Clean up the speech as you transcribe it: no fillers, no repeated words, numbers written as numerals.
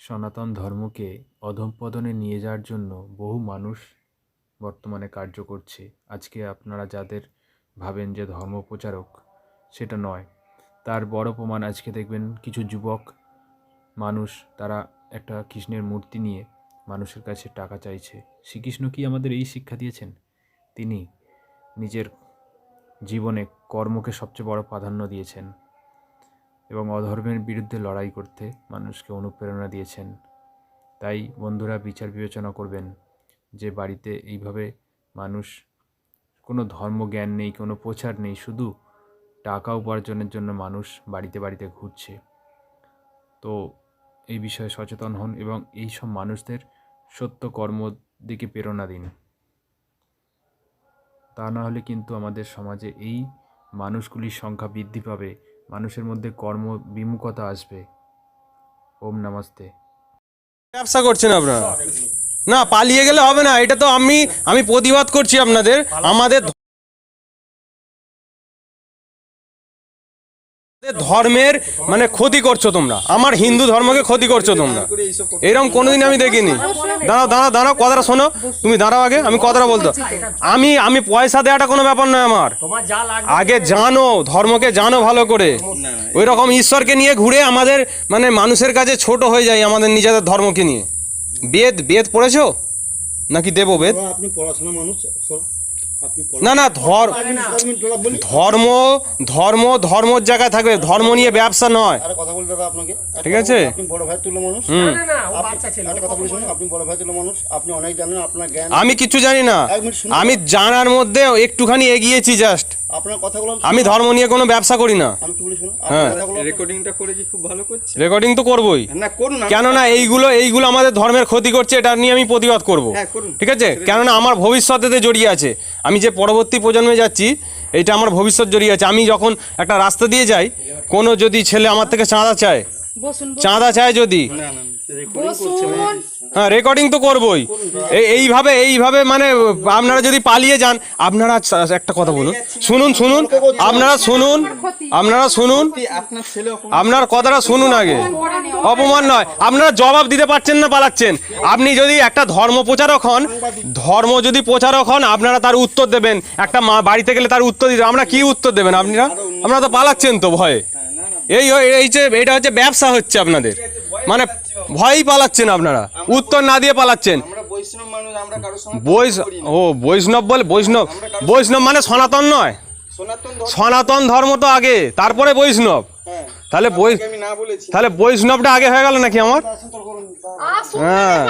সনাতন ধর্মকে অধঃপতনে নিয়ে যাওয়ার জন্য বহু মানুষ বর্তমানে কার্য করছে। আজকে আপনারা যাদের ভাবেন যে ধর্ম প্রচারক, সেটা নয়। তার বড় প্রমাণ আজকে দেখবেন কিছু যুবক মানুষ তারা একটা কৃষ্ণের মূর্তি নিয়ে মানুষের কাছে টাকা চাইছে। শ্রীকৃষ্ণ কি আমাদের এই শিক্ষা দিয়েছেন? তিনি নিজের জীবনে কর্মকে সবচেয়ে বড় প্রাধান্য দিয়েছেন এবং অধর্মের বিরুদ্ধে লড়াই করতে মানুষকে অনুপ্রেরণা দিয়েছেন। তাই বন্ধুরা বিচার বিবেচনা করবেন যে বাড়িতে এইভাবে মানুষ কোনো ধর্মজ্ঞান নেই, কোনো প্রচার নেই, শুধু টাকা উপার্জনের জন্য মানুষ বাড়িতে বাড়িতে ঘুরছে। তো এই বিষয়ে সচেতন হন এবং এই সব মানুষদের সত্য কর্ম দিকে প্রেরণা দিন। তা না হলে কিন্তু আমাদের সমাজে এই মানুষগুলির সংখ্যা বৃদ্ধি পাবে, মানুষের মধ্যে কর্মবিমুখতা আসবে। ওম নমস্তে। ব্যবসা করছেন আপনারা, না পালিয়ে গেলে হবে না। এটা তো আমি প্রতিবাদ করছি আপনাদের। আমাদের ধর্মের মানে ক্ষতি করছো তোমরা, আমার হিন্দু ধর্মকে ক্ষতি করছো তোমরা। এরকম কোনোদিন আমি দেখিনি। দাঁড়াও কথাটা শোনো, তুমি দাঁড়াও আগে, আমি কথাটা বলতো। আমি পয়সা দেওয়াটা কোনো ব্যাপার নয় আমার। আগে জানো, ধর্মকে জানো ভালো করে। ওই রকম ঈশ্বরকে নিয়ে ঘুরে আমাদের মানে মানুষের কাছে ছোট হয়ে যায় আমাদের নিজেদের ধর্মকে নিয়ে। বেদ পড়েছো নাকি দেবো বেদ? আপনি পড়াশোনা মানুষ, না ধর্মর জায়গায় থাকবে, ধর্ম নিয়ে ব্যবসা নয়। কথা বলতে দাদা আপনাকে, ঠিক আছে? আপনি বড় ভাই তুলো মানুষ। কথা বলি শুনুন, আপনি বড় ভাই তুলো মানুষ, আপনি অনেক জানেন, আপনার জ্ঞান। আমি কিছু জানি না, আমি জানার মধ্যে একটুখানি এগিয়েছি জাস্ট। আপনার কথাগুলো আমি ধর্ম নিয়ে কোনো ব্যবসা করি না। আমি কি বলি শুনুন, হ্যাঁ, রেকর্ডিংটা করেছি, খুব ভালো করছে। রেকর্ডিং তো করবোই, না করুন, কেননা এইগুলো আমাদের ধর্মের ক্ষতি করছে, এটা নিয়ে আমি প্রতিবাদ করব। হ্যাঁ করুন, ঠিক আছে? কেননা আমার ভবিষ্যতে জড়িয়ে আছে। আমি যে পরবর্তী প্রজন্মে যাচ্ছি, এটা আমার ভবিষ্যৎ জড়িয়ে আছে। আমি যখন একটা রাস্তা দিয়ে যাই, কোনো যদি ছেলে আমার থেকে চাঁদা চায় যদি, হ্যাঁ রেকর্ডিং তো করবই। এইভাবে মানে আপনারা যদি পালিয়ে যান, আপনারা একটা কথা বলুন, শুনুন আপনারা শুনুন, আপনার কথাটা শুনুন আগে। অপমান নয়, আপনারা জবাব দিতে পারছেন না, পালাচ্ছেন। আপনি যদি একটা ধর্ম প্রচারক হন, আপনারা তার উত্তর দেবেন। একটা মা বাড়িতে গেলে তার উত্তর দিতে, আমরা কি উত্তর দেবেন? আপনারা তো পালাচ্ছেন তো ভয়ে। এটা হচ্ছে ব্যবসা হচ্ছে আপনাদের, মানে ভয়ই পালাচ্ছেন আপনারা, উত্তর না দিয়ে পালাচ্ছেন। বৈষ্ণব মানে সনাতন নয়, সনাতন ধর্ম তো আগে, তারপরে বৈষ্ণব। তাহলে বৈষ্ণবটা আগে হয়ে গেল নাকি আমার? হ্যাঁ,